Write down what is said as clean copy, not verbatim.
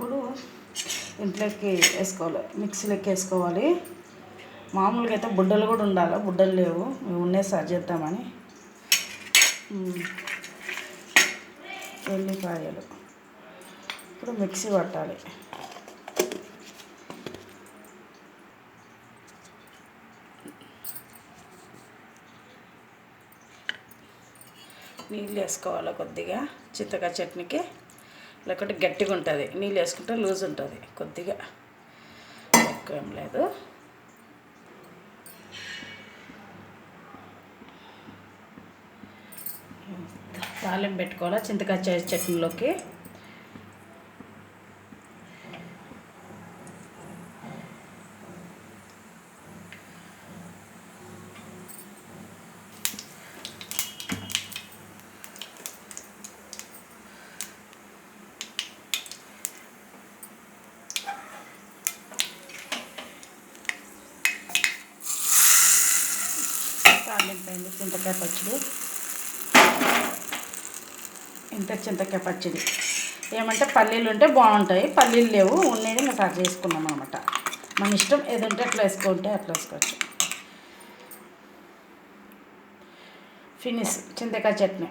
ఇప్పుడు ఇంట్లోకి వేసుకోవాలి, మిక్సీలోకి వేసుకోవాలి. మామూలుగా అయితే బుడ్డలు కూడా ఉండాలి, బుడ్డలు లేవు, ఇవి ఉన్నాయి సార్ చేద్దామని. ఎల్లిపాయలు ఇప్పుడు మిక్సీ పట్టాలి. నీళ్ళు వేసుకోవాలి కొద్దిగా చింతకాయ చట్నీకి, లేకపోతే గట్టిగా ఉంటుంది. నీళ్ళు వేసుకుంటే లూజ్ ఉంటుంది కొద్దిగా, ఎక్కువ ఏం లేదు. తాలింపు పెట్టుకోవాలి చింతకాయ చట్నీలోకి. తాలింపైంది చింతకాయ పచ్చడి. ఇంత చింతకాయ పచ్చడి ఏమంటే పల్లీలు ఉంటే బాగుంటాయి, పల్లీలు లేవు, ఉండేది మేము కట్ చేసుకున్నాం అనమాట. మన ఇష్టం ఏది ఉంటే అట్లా వేసుకుంటే అట్లా వేసుకోవచ్చు. ఫినిష్ చింతకాయ చట్నీ.